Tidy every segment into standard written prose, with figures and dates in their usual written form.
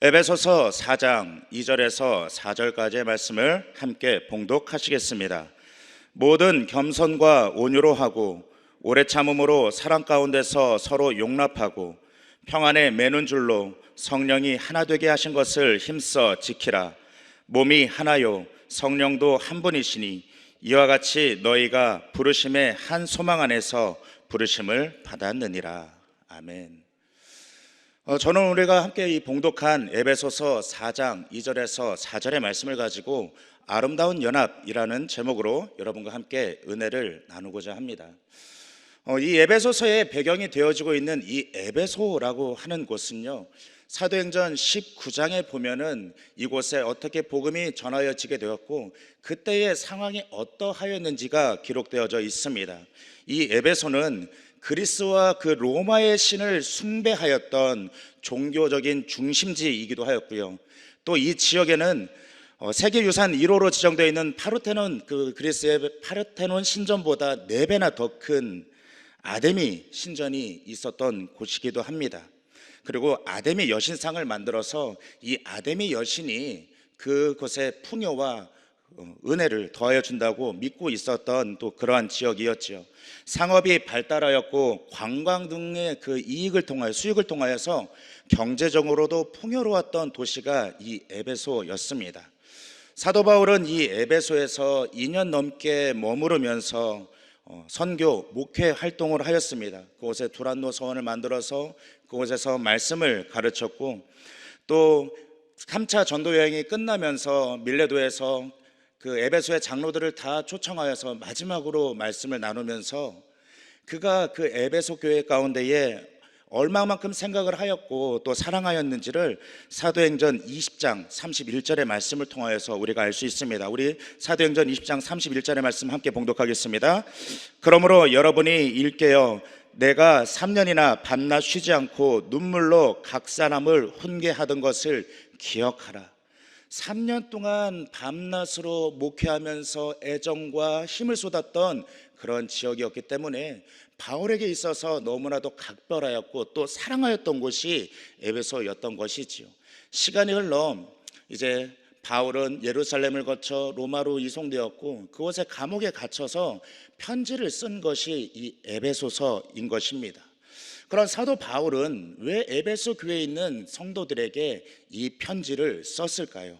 에베소서 4장 2절에서 4절까지의 말씀을 함께 봉독하시겠습니다. 모든 겸손과 온유로 하고 오래 참음으로 사랑 가운데서 서로 용납하고 평안에 매는 줄로 성령이 하나 되게 하신 것을 힘써 지키라. 몸이 하나요 성령도 한 분이시니 이와 같이 너희가 부르심의 한 소망 안에서 부르심을 받았느니라. 아멘. 저는 우리가 함께 이 봉독한 에베소서 4장 2절에서 4절의 말씀을 가지고 아름다운 연합이라는 제목으로 여러분과 함께 은혜를 나누고자 합니다. 이 에베소서의 배경이 되어지고 있는 이 에베소라고 하는 곳은요, 사도행전 19장에 보면은 이곳에 어떻게 복음이 전하여지게 되었고 그때의 상황이 어떠하였는지가 기록되어져 있습니다. 이 에베소는 그리스와 그 로마의 신을 숭배하였던 종교적인 중심지이기도 하였고요. 또 이 지역에는 세계유산 1호로 지정되어 있는 파르테논, 그리스의 파르테논 신전보다 4배나 더 큰 아데미 신전이 있었던 곳이기도 합니다. 그리고 아데미 여신상을 만들어서 이 아데미 여신이 그곳의 풍요와 은혜를 더하여 준다고 믿고 있었던 또 그러한 지역이었지요. 상업이 발달하였고 관광 등의 그 이익을 통하여 수익을 통하여서 경제적으로도 풍요로웠던 도시가 이 에베소였습니다. 사도 바울은 이 에베소에서 2년 넘게 머무르면서 선교, 목회 활동을 하였습니다. 그곳에 두란노 서원을 만들어서 그곳에서 말씀을 가르쳤고, 또 3차 전도 여행이 끝나면서 밀레도에서 그 에베소의 장로들을 다 초청하여서 마지막으로 말씀을 나누면서 그가 그 에베소 교회 가운데에 얼마만큼 생각을 하였고 또 사랑하였는지를 사도행전 20장 31절의 말씀을 통하여서 우리가 알 수 있습니다. 우리 사도행전 20장 31절의 말씀 함께 봉독하겠습니다. 그러므로 여러분이 일깨어 내가 3년이나 밤낮 쉬지 않고 눈물로 각 사람을 훈계하던 것을 기억하라. 3년 동안 밤낮으로 목회하면서 애정과 힘을 쏟았던 그런 지역이었기 때문에 바울에게 있어서 너무나도 각별하였고 또 사랑하였던 곳이 에베소였던 것이지요. 시간이 흘러 이제 바울은 예루살렘을 거쳐 로마로 이송되었고 그곳에 감옥에 갇혀서 편지를 쓴 것이 이 에베소서인 것입니다. 그런 사도 바울은 왜 에베소 교회에 있는 성도들에게 이 편지를 썼을까요?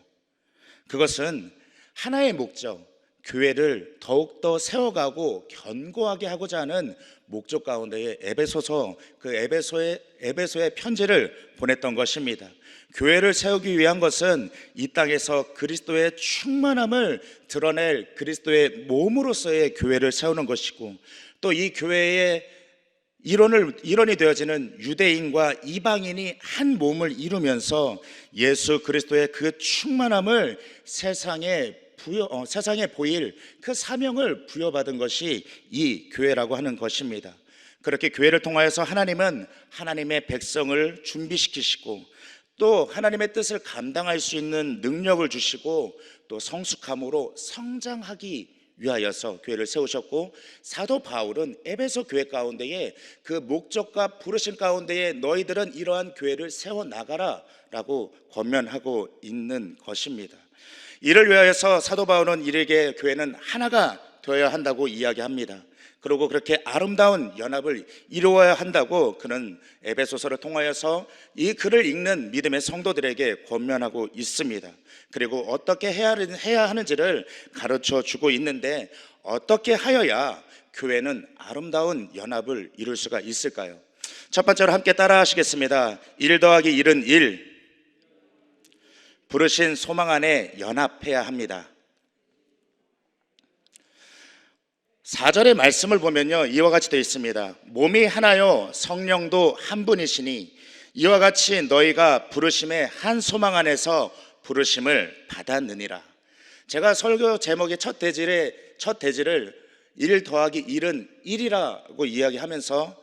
그것은 하나의 목적, 교회를 더욱더 세워가고 견고하게 하고자 하는 목적 가운데에 그 에베소의 편지를 보냈던 것입니다. 교회를 세우기 위한 것은 이 땅에서 그리스도의 충만함을 드러낼 그리스도의 몸으로서의 교회를 세우는 것이고, 또 이 교회의 일원이 되어지는 유대인과 이방인이 한 몸을 이루면서 예수 그리스도의 그 충만함을 세상에 보일 그 사명을 부여받은 것이 이 교회라고 하는 것입니다. 그렇게 교회를 통하여서 하나님은 하나님의 백성을 준비시키시고 또 하나님의 뜻을 감당할 수 있는 능력을 주시고 또 성숙함으로 성장하기 위하여서 교회를 세우셨고, 사도 바울은 에베소 교회 가운데에 그 목적과 부르심 가운데에 너희들은 이러한 교회를 세워나가라 라고 권면하고 있는 것입니다. 이를 위하여서 사도 바울은 이르게 교회는 하나가 되어야 한다고 이야기합니다. 그리고 그렇게 아름다운 연합을 이루어야 한다고 그는 에베소서를 통하여서 이 글을 읽는 믿음의 성도들에게 권면하고 있습니다. 그리고 어떻게 해야 하는지를 가르쳐 주고 있는데, 어떻게 하여야 교회는 아름다운 연합을 이룰 수가 있을까요? 첫 번째로 함께 따라 하시겠습니다. 1 더하기 1은 1. 부르신 소망 안에 연합해야 합니다. 4절의 말씀을 보면요, 이와 같이 되어 있습니다. 몸이 하나요 성령도 한 분이시니 이와 같이 너희가 부르심의 한 소망 안에서 부르심을 받았느니라. 제가 설교 제목의 첫 대지를 1 더하기 1은 1이라고 이야기하면서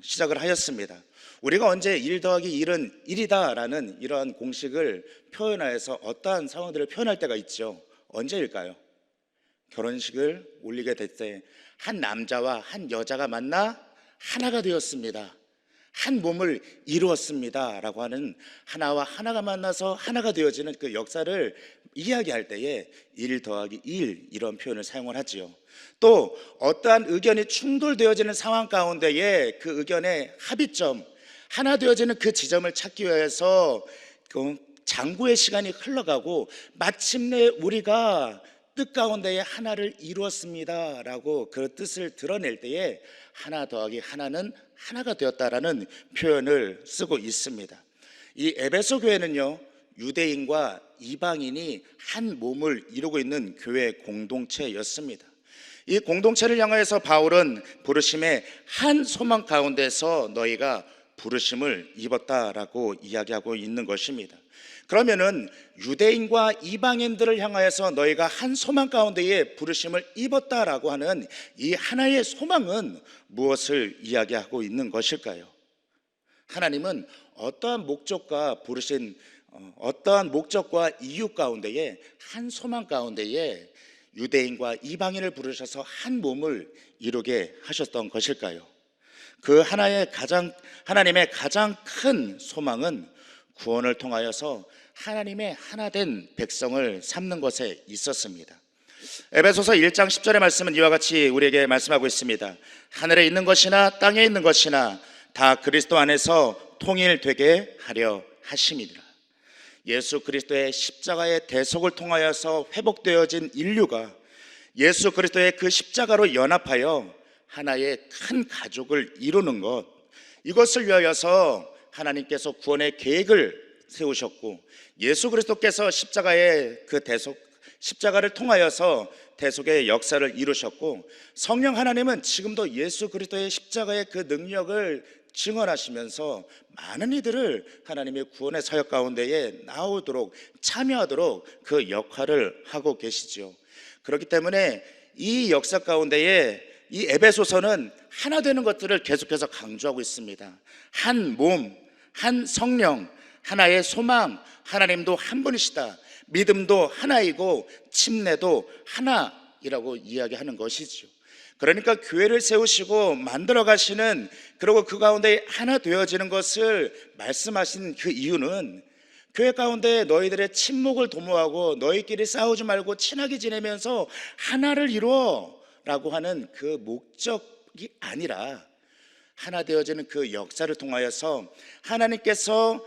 시작을 하였습니다. 우리가 언제 1 더하기 1은 1이다라는 이러한 공식을 표현하여서 어떠한 상황들을 표현할 때가 있죠. 언제일까요? 결혼식을 올리게 될 때 한 남자와 한 여자가 만나 하나가 되었습니다. 한 몸을 이루었습니다 라고 하는, 하나와 하나가 만나서 하나가 되어지는 그 역사를 이야기할 때에 1 더하기 1 이런 표현을 사용을 하지요. 또 어떠한 의견이 충돌되어지는 상황 가운데에 그 의견의 합의점, 하나 되어지는 그 지점을 찾기 위해서 그 장구의 시간이 흘러가고 마침내 우리가 뜻 가운데에 하나를 이루었습니다 라고 그 뜻을 드러낼 때에 하나 더하기 하나는 하나가 되었다라는 표현을 쓰고 있습니다. 이 에베소 교회는요, 유대인과 이방인이 한 몸을 이루고 있는 교회 공동체였습니다. 이 공동체를 향하여서 바울은 부르심의 한 소망 가운데서 너희가 부르심을 입었다라고 이야기하고 있는 것입니다. 그러면은 유대인과 이방인들을 향하여서 너희가 한 소망 가운데에 부르심을 입었다라고 하는 이 하나의 소망은 무엇을 이야기하고 있는 것일까요? 하나님은 어떠한 목적과 부르신 어떠한 목적과 이유 가운데에 한 소망 가운데에 유대인과 이방인을 부르셔서 한 몸을 이루게 하셨던 것일까요? 그 하나님의 가장 큰 소망은 구원을 통하여서 하나님의 하나된 백성을 삼는 것에 있었습니다. 에베소서 1장 10절의 말씀은 이와 같이 우리에게 말씀하고 있습니다. 하늘에 있는 것이나 땅에 있는 것이나 다 그리스도 안에서 통일되게 하려 하심이니라. 예수 그리스도의 십자가의 대속을 통하여서 회복되어진 인류가 예수 그리스도의 그 십자가로 연합하여 하나의 큰 가족을 이루는 것, 이것을 위하여서 하나님께서 구원의 계획을 세우셨고 예수 그리스도께서 십자가의 그 십자가를 통하여서 대속의 역사를 이루셨고 성령 하나님은 지금도 예수 그리스도의 십자가의 그 능력을 증언하시면서 많은 이들을 하나님의 구원의 사역 가운데에 나오도록 참여하도록 그 역할을 하고 계시죠. 그렇기 때문에 이 역사 가운데에 이 에베소서는 하나 되는 것들을 계속해서 강조하고 있습니다. 한 몸, 한 성령, 하나의 소망, 하나님도 한 분이시다. 믿음도 하나이고 침례도 하나이라고 이야기하는 것이죠. 그러니까 교회를 세우시고 만들어 가시는, 그리고 그 가운데 하나 되어지는 것을 말씀하신 그 이유는 교회 가운데 너희들의 친목을 도모하고 너희끼리 싸우지 말고 친하게 지내면서 하나를 이루어 라고 하는 그 목적이 아니라 하나 되어지는 그 역사를 통하여서 하나님께서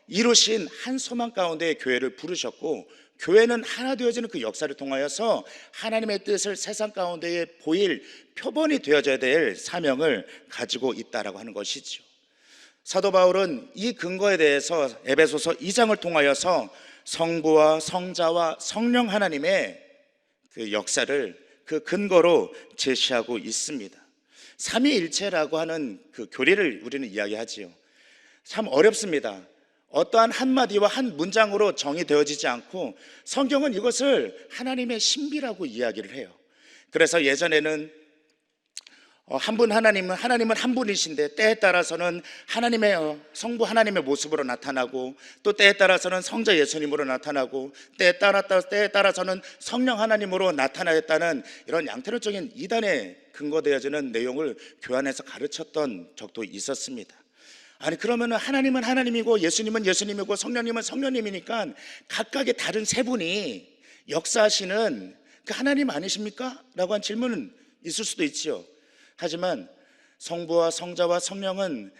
이루신 한 소망 가운데 교회를 부르셨고 교회는 하나 되어지는 그 역사를 통하여서 하나님의 뜻을 세상 가운데에 보일 표본이 되어져야 될 사명을 가지고 있다라고 하는 것이죠. 사도 바울은 이 근거에 대해서 에베소서 2장을 통하여서 성부와 성자와 성령 하나님의 그 역사를 그 근거로 제시하고 있습니다. 삼위일체라고 하는 그 교리를 우리는 이야기하지요. 참 어렵습니다. 어떠한 한마디와 한 문장으로 정의되어지지 않고 성경은 이것을 하나님의 신비라고 이야기를 해요. 그래서 예전에는 하나님은 한 분이신데 때에 따라서는 하나님의 성부 하나님의 모습으로 나타나고 또 때에 따라서는 성자 예수님으로 나타나고 때에 따라서는 성령 하나님으로 나타나였다는 이런 양태론적인 이단에 근거되어지는 내용을 교회 안에서 가르쳤던 적도 있었습니다. 아니 그러면은 하나님은 하나님이고 예수님은 예수님이고 성령님은 성령님이니까 각각의 다른 세 분이 역사하시는 그 하나님 아니십니까? 라고 한 질문은 있을 수도 있지요. 하지만 성부와 성자와 성령은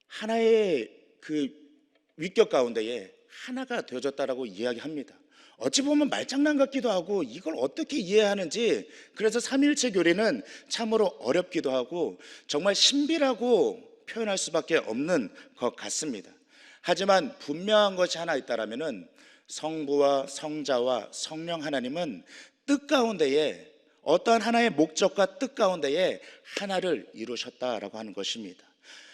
하나의 그 위격 가운데에 하나가 되어졌다라고 이야기합니다. 어찌 보면 말장난 같기도 하고 이걸 어떻게 이해하는지, 그래서 삼위일체 교리는 참으로 어렵기도 하고 정말 신비라고 표현할 수밖에 없는 것 같습니다. 하지만 분명한 것이 하나 있다라면은 성부와 성자와 성령 하나님은 뜻 가운데에 어떠한 하나의 목적과 뜻 가운데에 하나를 이루셨다라고 하는 것입니다.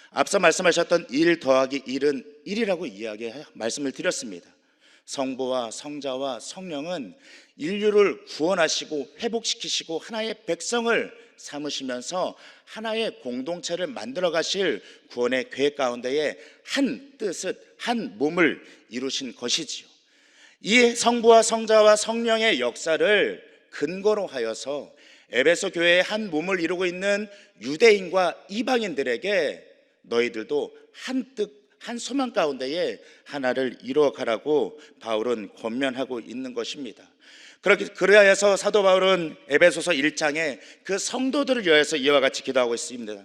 앞서 말씀하셨던 1 더하기 1은 1이라고 말씀을 드렸습니다. 성부와 성자와 성령은 인류를 구원하시고 회복시키시고 하나의 백성을 삼으시면서 하나의 공동체를 만들어 가실 구원의 계획 가운데에 한 뜻을, 한 몸을 이루신 것이지요. 이 성부와 성자와 성령의 역사를 근거로 하여서 에베소 교회의 한 몸을 이루고 있는 유대인과 이방인들에게 너희들도 한 뜻, 한 소망 가운데에 하나를 이루어가라고 바울은 권면하고 있는 것입니다. 그래서 사도 바울은 에베소서 1장에 그 성도들을 위하여서 이와 같이 기도하고 있습니다.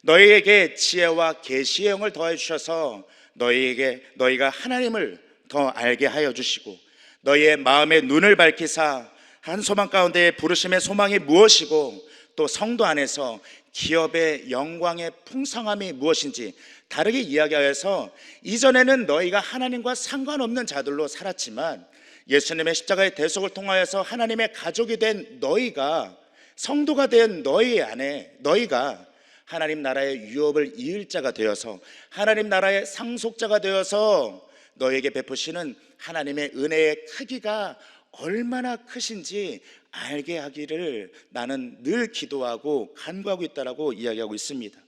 너희에게 지혜와 계시의 영을 더해 주셔서 너희가 하나님을 더 알게 하여 주시고 너희의 마음의 눈을 밝히사 한 소망 가운데의 부르심의 소망이 무엇이고 또 성도 안에서 기업의 영광의 풍성함이 무엇인지 다르게 이야기하여서 이전에는 너희가 하나님과 상관없는 자들로 살았지만 예수님의 십자가의 대속을 통하여서 하나님의 가족이 된 너희가, 성도가 된 너희 안에 너희가 하나님 나라의 유업을 이을 자가 되어서 하나님 나라의 상속자가 되어서 너희에게 베푸시는 하나님의 은혜의 크기가 얼마나 크신지 알게 하기를 나는 늘 기도하고 간구하고 있다라고 이야기하고 있습니다.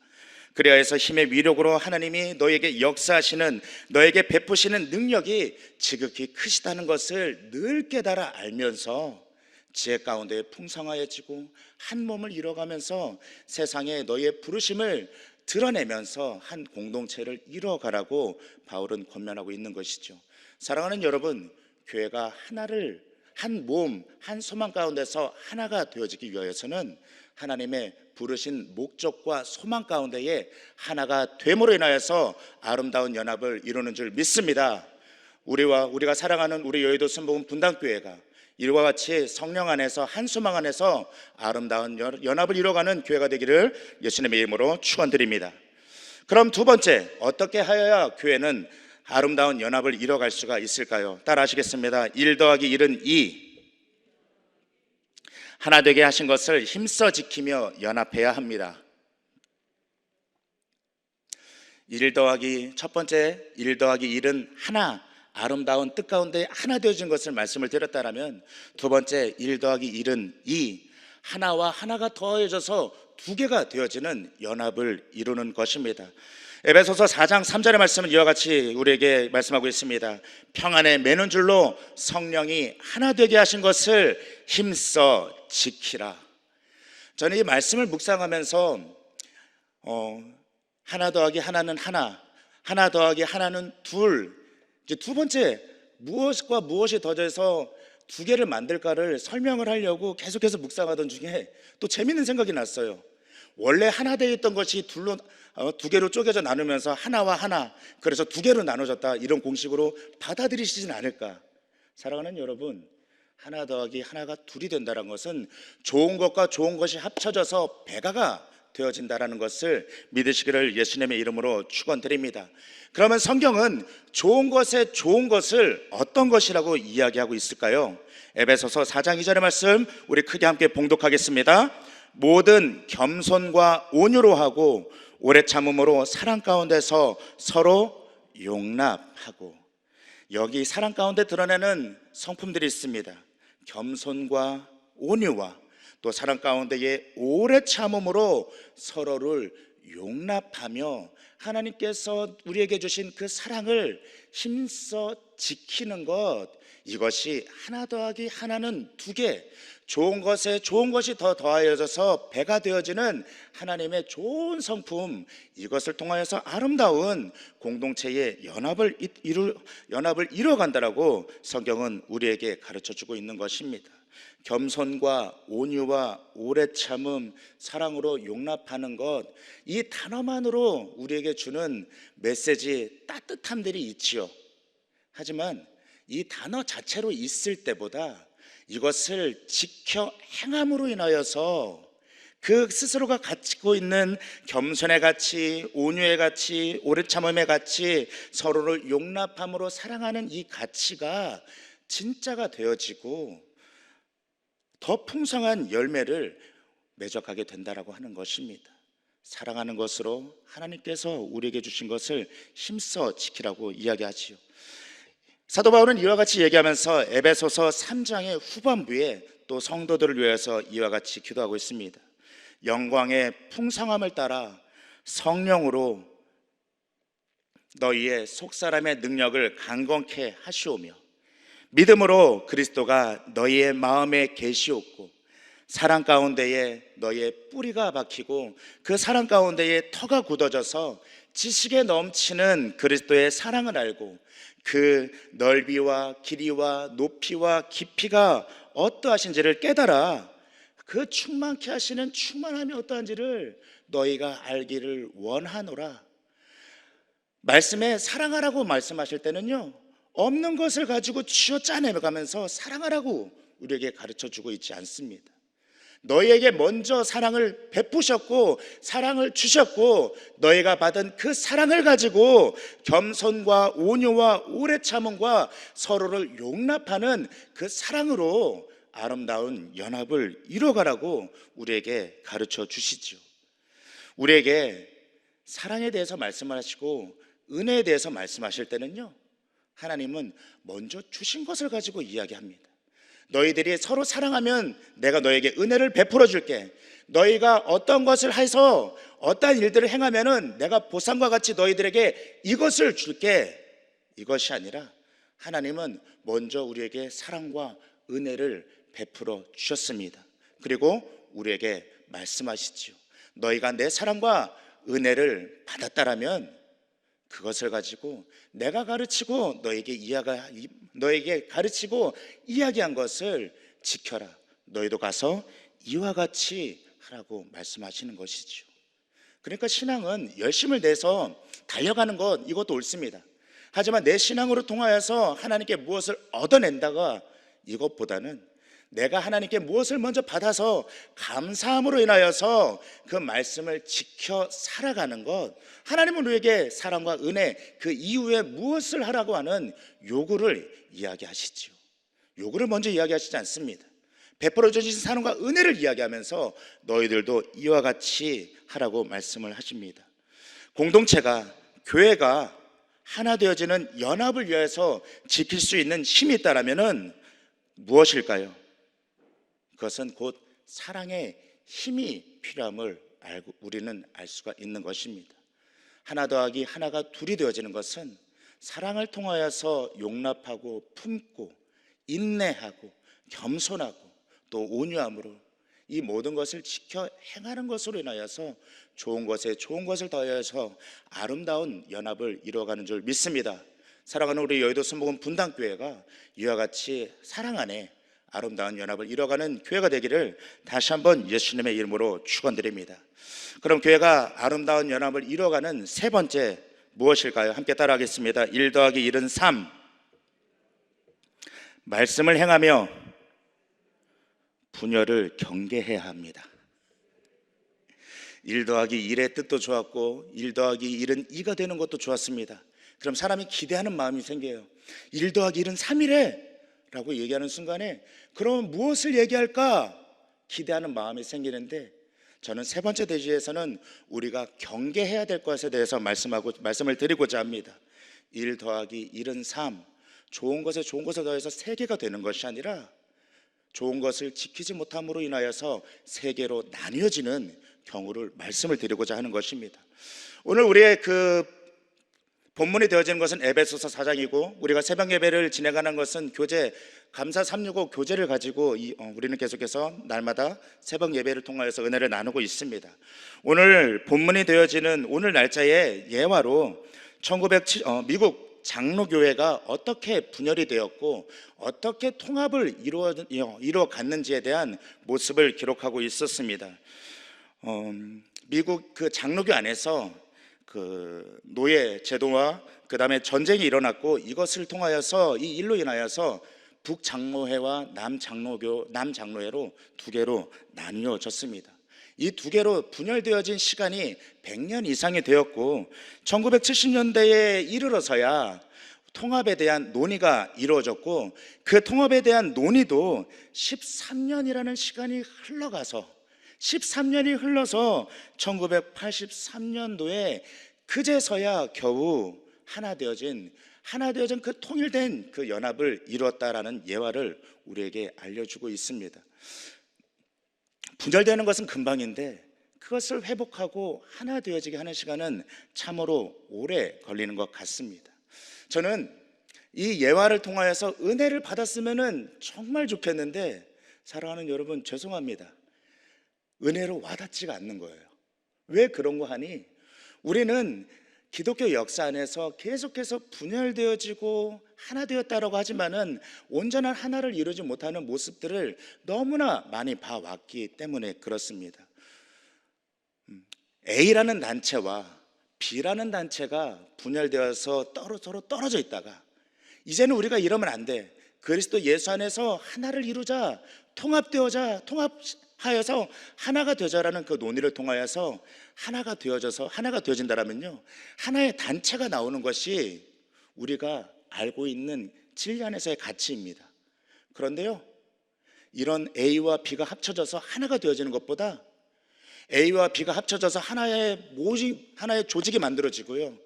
그래야 해서 힘의 위력으로 하나님이 너에게 역사하시는, 너에게 베푸시는 능력이 지극히 크시다는 것을 늘 깨달아 알면서 지혜 가운데 풍성하여지고 한 몸을 이뤄가면서 세상에 너의 부르심을 드러내면서 한 공동체를 이뤄가라고 바울은 권면하고 있는 것이죠. 사랑하는 여러분, 교회가 한 몸, 한 소망 가운데서 하나가 되어지기 위하여서는 하나님의 부르신 목적과 소망 가운데에 하나가 됨으로 인하여서 아름다운 연합을 이루는 줄 믿습니다. 우리가 사랑하는 우리 여의도 순복음 분당교회가 이와 같이 성령 안에서 한 소망 안에서 아름다운 연합을 이루어가는 교회가 되기를 예수님의 이름으로 축원드립니다. 그럼 두 번째, 어떻게 하여야 교회는 아름다운 연합을 이뤄갈 수가 있을까요? 따라 하시겠습니다. 1 더하기 1은 2. 하나 되게 하신 것을 힘써 지키며 연합해야 합니다. 첫 번째 1 더하기 1은 하나, 아름다운 뜻 가운데 하나 되어진 것을 말씀을 드렸다면, 두 번째 1 더하기 1은 2, 하나와 하나가 더해져서 두 개가 되어지는 연합을 이루는 것입니다. 에베소서 4장 3절의 말씀은 이와 같이 우리에게 말씀하고 있습니다. 평안에 매는 줄로 성령이 하나 되게 하신 것을 힘써 지키라. 저는 이 말씀을 묵상하면서 하나 더하기 하나는 하나 더하기 하나는 둘, 이제 두 번째 무엇과 무엇이 더해져서 두 개를 만들까를 설명을 하려고 계속해서 묵상하던 중에 또 재밌는 생각이 났어요. 원래 하나 되어 있던 것이 두 개로 쪼개져 나누면서 하나와 하나, 그래서 두 개로 나눠졌다, 이런 공식으로 받아들이시진 않을까. 사랑하는 여러분, 하나 더하기 하나가 둘이 된다는 것은 좋은 것과 좋은 것이 합쳐져서 배가가 되어진다는 것을 믿으시기를 예수님의 이름으로 축원드립니다. 그러면 성경은 좋은 것에 좋은 것을 어떤 것이라고 이야기하고 있을까요? 에베소서 4장 2절의 말씀 우리 크게 함께 봉독하겠습니다. 모든 겸손과 온유로 하고 오래 참음으로 사랑 가운데서 서로 용납하고. 여기 사랑 가운데 드러내는 성품들이 있습니다. 겸손과 온유와 또 사랑 가운데에 오래 참음으로 서로를 용납하며 하나님께서 우리에게 주신 그 사랑을 힘써 지키는 것, 이것이 하나 더하기 하나는 두 개, 좋은 것에 좋은 것이 더 더하여져서 배가 되어지는 하나님의 좋은 성품, 이것을 통하여서 아름다운 공동체의 연합을 이루어간다라고 성경은 우리에게 가르쳐주고 있는 것입니다. 겸손과 온유와 오래 참음, 사랑으로 용납하는 것, 이 단어만으로 우리에게 주는 메시지, 따뜻함들이 있지요. 하지만 이 단어 자체로 있을 때보다 이것을 지켜 행함으로 인하여서 그 스스로가 가지고 있는 겸손의 가치, 온유의 가치, 오래 참음의 가치, 서로를 용납함으로 사랑하는 이 가치가 진짜가 되어지고 더 풍성한 열매를 맺어가게 된다라고 하는 것입니다. 사랑하는 것으로 하나님께서 우리에게 주신 것을 힘써 지키라고 이야기하지요. 사도 바울은 이와 같이 얘기하면서 에베소서 3장의 후반부에 또 성도들을 위해서 이와 같이 기도하고 있습니다. 영광의 풍성함을 따라 성령으로 너희의 속사람의 능력을 강건케 하시오며 믿음으로 그리스도가 너희의 마음에 계시옵고 사랑 가운데에 너의 뿌리가 박히고 그 사랑 가운데에 터가 굳어져서 지식에 넘치는 그리스도의 사랑을 알고 그 넓이와 길이와 높이와 깊이가 어떠하신지를 깨달아 그 충만케 하시는 충만함이 어떠한지를 너희가 알기를 원하노라. 말씀에 사랑하라고 말씀하실 때는요, 없는 것을 가지고 쥐어 짜내가면서 사랑하라고 우리에게 가르쳐주고 있지 않습니다. 너희에게 먼저 사랑을 베푸셨고 사랑을 주셨고 너희가 받은 그 사랑을 가지고 겸손과 온유와 오래 참음과 서로를 용납하는 그 사랑으로 아름다운 연합을 이뤄가라고 우리에게 가르쳐 주시죠. 우리에게 사랑에 대해서 말씀하시고 은혜에 대해서 말씀하실 때는요, 하나님은 먼저 주신 것을 가지고 이야기합니다. 너희들이 서로 사랑하면 내가 너에게 은혜를 베풀어 줄게. 너희가 어떤 것을 해서 어떠한 일들을 행하면은 내가 보상과 같이 너희들에게 이것을 줄게. 이것이 아니라 하나님은 먼저 우리에게 사랑과 은혜를 베풀어 주셨습니다. 그리고 우리에게 말씀하시지요. 너희가 내 사랑과 은혜를 받았다라면 그것을 가지고 내가 가르치고 너에게 가르치고 이야기한 것을 지켜라. 너희도 가서 이와 같이 하라고 말씀하시는 것이죠. 그러니까 신앙은 열심을 내서 달려가는 것, 이것도 옳습니다. 하지만 내 신앙으로 통하여서 하나님께 무엇을 얻어낸다가 이것보다는 내가 하나님께 무엇을 먼저 받아서 감사함으로 인하여서 그 말씀을 지켜 살아가는 것, 하나님은 우리에게 사랑과 은혜, 그 이후에 무엇을 하라고 하는 요구를 이야기하시지요. 요구를 먼저 이야기하시지 않습니다. 베풀어 주신 사랑과 은혜를 이야기하면서 너희들도 이와 같이 하라고 말씀을 하십니다. 공동체가, 교회가 하나 되어지는 연합을 위해서 지킬 수 있는 힘이 있다면 무엇일까요? 그것은 곧 사랑의 힘이 필요함을 우리는 알 수가 있는 것입니다. 하나 더하기 하나가 둘이 되어지는 것은 사랑을 통하여서 용납하고 품고 인내하고 겸손하고 또 온유함으로 이 모든 것을 지켜 행하는 것으로 인하여서 좋은 것에 좋은 것을 더하여서 아름다운 연합을 이루어가는 줄 믿습니다. 사랑하는 우리 여의도 순복음 분당교회가 이와 같이 사랑 안에 아름다운 연합을 이뤄가는 교회가 되기를 다시 한번 예수님의 이름으로 축원드립니다. 그럼 교회가 아름다운 연합을 이뤄가는 세 번째 무엇일까요? 함께 따라하겠습니다. 1 더하기 1은 3. 말씀을 행하며 분열을 경계해야 합니다. 1 더하기 1의 뜻도 좋았고 1 더하기 1은 2가 되는 것도 좋았습니다. 그럼 사람이 기대하는 마음이 생겨요. 1 더하기 1은 3이래 라고 얘기하는 순간에 그럼 무엇을 얘기할까 기대하는 마음이 생기는데, 저는 세 번째 대지에서는 우리가 경계해야 될 것에 대해서 말씀을 드리고자 합니다. 1 더하기 1은 3. 좋은 것에 좋은 것을 더해서 세 개가 되는 것이 아니라 좋은 것을 지키지 못함으로 인하여서 세 개로 나뉘어지는 경우를 말씀을 드리고자 하는 것입니다. 오늘 우리의 본문이 되어지는 것은 에베소서 4장이고 우리가 새벽 예배를 진행하는 것은 교제 감사 365 교제를 가지고 우리는 계속해서 날마다 새벽 예배를 통하여서 은혜를 나누고 있습니다. 오늘 본문이 되어지는 오늘 날짜의 예화로 미국 장로교회가 어떻게 분열이 되었고 어떻게 통합을 이루어 갔는지에 대한 모습을 기록하고 있었습니다. 미국 그 장로교 안에서 그 노예 제도와 그 다음에 전쟁이 일어났고 이것을 통하여서 이 일로 인하여서 북장로회와 남장로회로 두 개로 나뉘어졌습니다. 이 두 개로 분열되어진 시간이 100년 이상이 되었고 1970년대에 이르러서야 통합에 대한 논의가 이루어졌고 그 통합에 대한 논의도 13년이라는 시간이 흘러가서 13년이 흘러서 1983년도에 그제서야 겨우 하나 되어진 그 통일된 그 연합을 이루었다라는 예화를 우리에게 알려주고 있습니다. 분열되는 것은 금방인데 그것을 회복하고 하나 되어지게 하는 시간은 참으로 오래 걸리는 것 같습니다. 저는 이 예화를 통하여서 은혜를 받았으면 정말 좋겠는데, 사랑하는 여러분 죄송합니다. 은혜로 와닿지가 않는 거예요. 왜 그런 거 하니? 우리는 기독교 역사 안에서 계속해서 분열되어지고 하나 되었다라고 하지만은 온전한 하나를 이루지 못하는 모습들을 너무나 많이 봐왔기 때문에 그렇습니다. A라는 단체와 B라는 단체가 분열되어서 서로 떨어져 있다가 이제는 우리가 이러면 안 돼. 그리스도 예수 안에서 하나를 이루자, 통합하여서 하나가 되자라는 그 논의를 통하여서 하나가 되어진다라면요, 하나의 단체가 나오는 것이 우리가 알고 있는 진리 안에서의 가치입니다. 그런데요, 이런 A와 B가 합쳐져서 하나가 되어지는 것보다 A와 B가 합쳐져서 하나의 조직이 만들어지고요,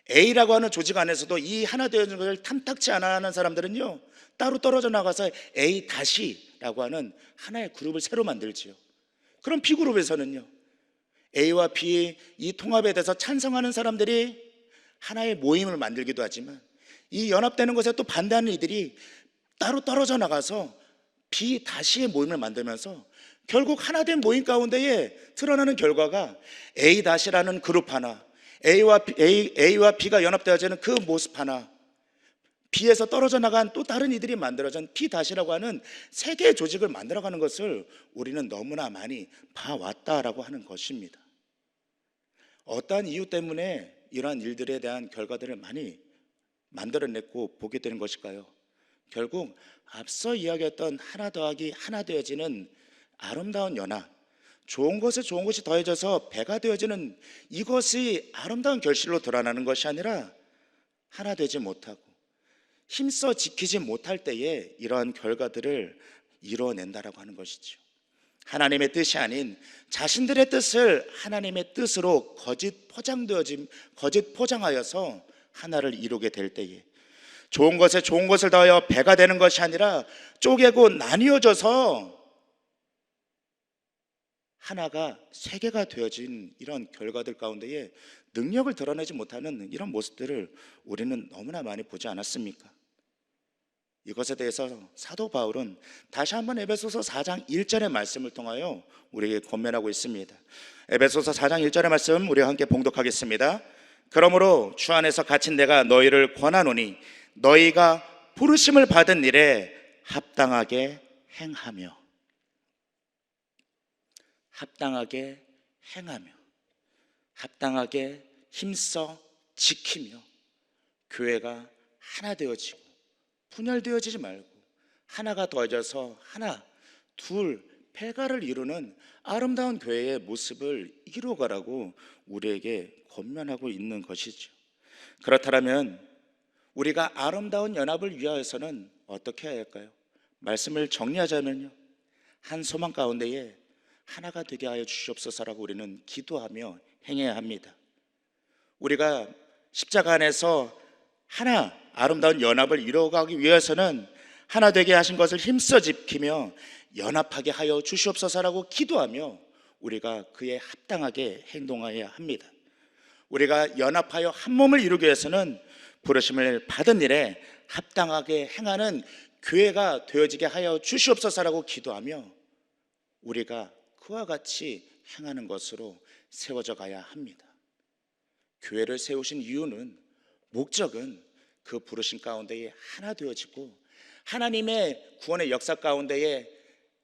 A라고 하는 조직 안에서도 이 하나 되어지는 것을 탐탁치 않아 하는 사람들은요, 따로 떨어져 나가서 A-라고 하는 하나의 그룹을 새로 만들지요. 그럼 B그룹에서는요, A와 B 이 통합에 대해서 찬성하는 사람들이 하나의 모임을 만들기도 하지만 이 연합되는 것에 또 반대하는 이들이 따로 떨어져 나가서 B-의 모임을 만들면서 결국 하나된 모임 가운데에 드러나는 결과가 A-라는 그룹 하나, A와 B가 연합되어지는 그 모습 하나, B에서 떨어져 나간 또 다른 이들이 만들어진 B-라고 하는 세 개의 조직을 만들어가는 것을 우리는 너무나 많이 봐왔다라고 하는 것입니다. 어떠한 이유 때문에 이러한 일들에 대한 결과들을 많이 만들어냈고 보게 되는 것일까요? 결국 앞서 이야기했던 하나 더하기 하나 되어지는 아름다운 연합, 좋은 것에 좋은 것이 더해져서 배가 되어지는 이것이 아름다운 결실로 드러나는 것이 아니라 하나 되지 못하고 힘써 지키지 못할 때에 이러한 결과들을 이뤄낸다라고 하는 것이죠. 하나님의 뜻이 아닌 자신들의 뜻을 하나님의 뜻으로 거짓 포장하여서 하나를 이루게 될 때에 좋은 것에 좋은 것을 더하여 배가 되는 것이 아니라 쪼개고 나뉘어져서 하나가 세 개가 되어진 이런 결과들 가운데에 능력을 드러내지 못하는 이런 모습들을 우리는 너무나 많이 보지 않았습니까? 이것에 대해서 사도 바울은 다시 한번 에베소서 4장 1절의 말씀을 통하여 우리에게 권면하고 있습니다. 에베소서 4장 1절의 말씀 우리가 함께 봉독하겠습니다. 그러므로 주 안에서 갇힌 내가 너희를 권하노니 너희가 부르심을 받은 일에 합당하게 행하며 합당하게 힘써 지키며 교회가 하나 되어지고 분열되어지지 말고 하나가 더해져서 하나, 둘, 배가를 이루는 아름다운 교회의 모습을 이루어가라고 우리에게 권면하고 있는 것이죠. 그렇다면 우리가 아름다운 연합을 위하여서는 어떻게 해야 할까요? 말씀을 정리하자면요, 한 소망 가운데에 하나가 되게 하여 주시옵소서라고 우리는 기도하며 행해야 합니다. 우리가 십자가 안에서 하나 아름다운 연합을 이루어가기 위해서는 하나 되게 하신 것을 힘써 지키며 연합하게 하여 주시옵소서라고 기도하며 우리가 그에 합당하게 행동해야 합니다. 우리가 연합하여 한 몸을 이루기 위해서는 부르심을 받은 일에 합당하게 행하는 교회가 되어지게 하여 주시옵소서라고 기도하며 우리가 그와 같이 행하는 것으로 세워져 가야 합니다. 교회를 세우신 이유는, 목적은 그 부르심 가운데에 하나 되어지고 하나님의 구원의 역사 가운데에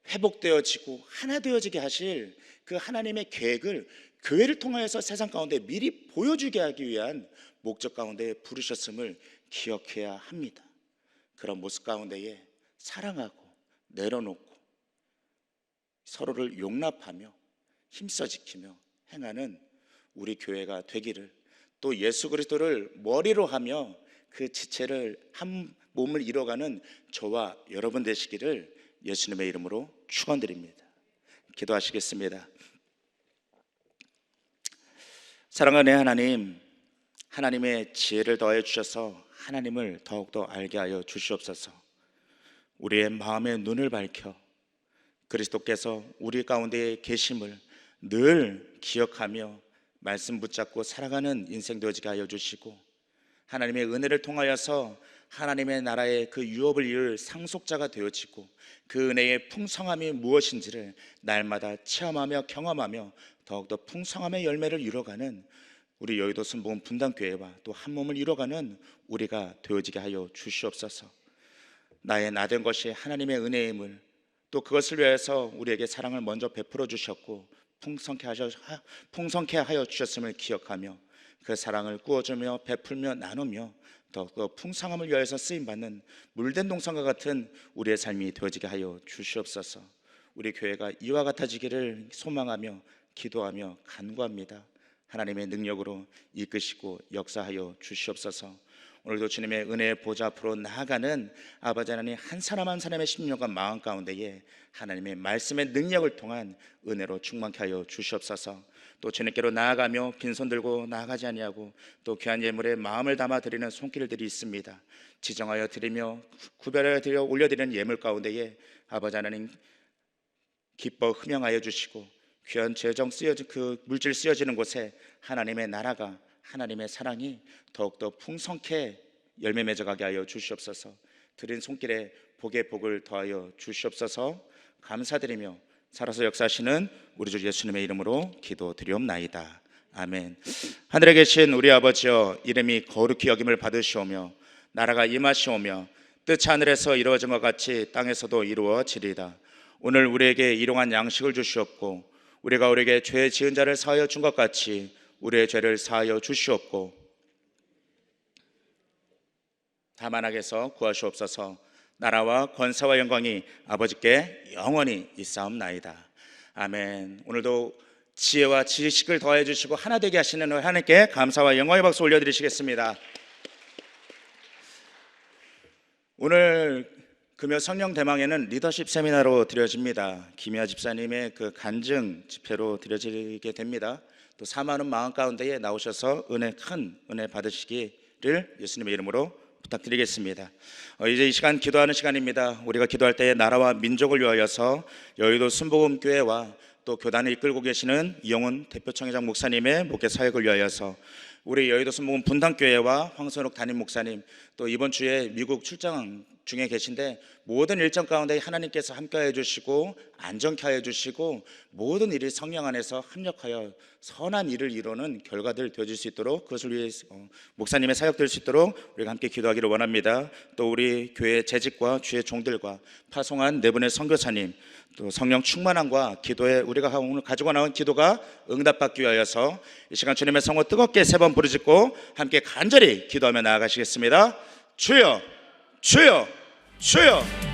회복되어지고 하나 되어지게 하실 그 하나님의 계획을 교회를 통하여서 세상 가운데 미리 보여주게 하기 위한 목적 가운데 부르셨음을 기억해야 합니다. 그런 모습 가운데에 사랑하고 내려놓고 서로를 용납하며 힘써 지키며 행하는 우리 교회가 되기를, 또 예수 그리스도를 머리로 하며 그 지체를 한 몸을 이뤄가는 저와 여러분 되시기를 예수님의 이름으로 축원드립니다. 기도하시겠습니다. 사랑하는 하나님, 하나님의 지혜를 더해 주셔서 하나님을 더욱더 알게 하여 주시옵소서. 우리의 마음의 눈을 밝혀 그리스도께서 우리 가운데 계심을 늘 기억하며 말씀 붙잡고 살아가는 인생 되어지게 하여 주시고, 하나님의 은혜를 통하여서 하나님의 나라의 그 유업을 이룰 상속자가 되어지고 그 은혜의 풍성함이 무엇인지를 날마다 체험하며 경험하며 더욱더 풍성함의 열매를 이뤄가는 우리 여의도 순복음 분당교회와 또 한 몸을 이뤄가는 우리가 되어지게 하여 주시옵소서. 나의 나된 것이 하나님의 은혜임을, 또 그것을 위해서 우리에게 사랑을 먼저 베풀어 주셨고 풍성케 하여 주셨음을 기억하며 그 사랑을 꾸어주며 베풀며 나누며 더욱더 풍성함을 위하여서 쓰임받는 물된 동산과 같은 우리의 삶이 되어지게 하여 주시옵소서. 우리 교회가 이와 같아지기를 소망하며 기도하며 간구합니다. 하나님의 능력으로 이끄시고 역사하여 주시옵소서. 오늘도 주님의 은혜의 보좌 앞으로 나아가는 아버지 하나님, 한 사람 한 사람의 심령과 마음 가운데에 하나님의 말씀의 능력을 통한 은혜로 충만케 하여 주시옵소서. 또 주님께로 나아가며 빈손 들고 나아가지 아니하고 또 귀한 예물에 마음을 담아 드리는 손길들이 있습니다. 지정하여 드리며 구별하여 드려 올려드리는 예물 가운데에 아버지 하나님 기뻐 흠양하여 주시고 귀한 재정 쓰여진 그 물질 쓰여지는 곳에 하나님의 나라가, 하나님의 사랑이 더욱더 풍성케 열매 맺어가게 하여 주시옵소서. 드린 손길에 복의 복을 더하여 주시옵소서. 감사드리며 살아서 역사하시는 우리 주 예수님의 이름으로 기도드리옵나이다. 아멘. 하늘에 계신 우리 아버지여, 이름이 거룩히 여김을 받으시오며 나라가 임하시오며 뜻이 하늘에서 이루어진 것 같이 땅에서도 이루어지리이다. 오늘 우리에게 일용할 양식을 주시옵고 우리가 우리에게 죄 지은 자를 사하여 준 것 같이 우리의 죄를 사하여 주시옵고 다만 악에서 구하시옵소서. 나라와 권세와 영광이 아버지께 영원히 있사옵나이다. 아멘. 오늘도 지혜와 지식을 더해 주시고 하나 되게 하시는 하나님께 감사와 영광의 박수 올려드리시겠습니다. 오늘 금요 성령 대망에는 리더십 세미나로 드려집니다. 김희아 집사님의 그 간증 집회로 드려지게 됩니다. 또 사모하는 마음 가운데에 나오셔서 큰 은혜 받으시기를 예수님의 이름으로 부탁드리겠습니다. 이제 이 시간 기도하는 시간입니다. 우리가 기도할 때에 나라와 민족을 위하여서 여의도 순복음교회와 또 교단을 이끌고 계시는 이영훈 대표청회장 목사님의 목회 사역을 위하여서 우리 여의도 순복음 분당교회와 황선욱 담임 목사님, 또 이번 주에 미국 출장 중에 계신데 모든 일정 가운데 하나님께서 함께하여 주시고 안전케 하여 주시고 모든 일이 성령 안에서 합력하여 선한 일을 이루는 결과들 되어질 수 있도록, 그것을 위해 목사님의 사역 될 수 있도록 우리가 함께 기도하기를 원합니다. 또 우리 교회 재직과 주의 종들과 파송한 네 분의 선교사님, 또 성령 충만함과 기도에 우리가 오늘 가지고 나온 기도가 응답받기 위하여서 이 시간 주님의 성호 뜨겁게 세 번 부르짖고 함께 간절히 기도하며 나아가시겠습니다. 주여, 주여, 주여.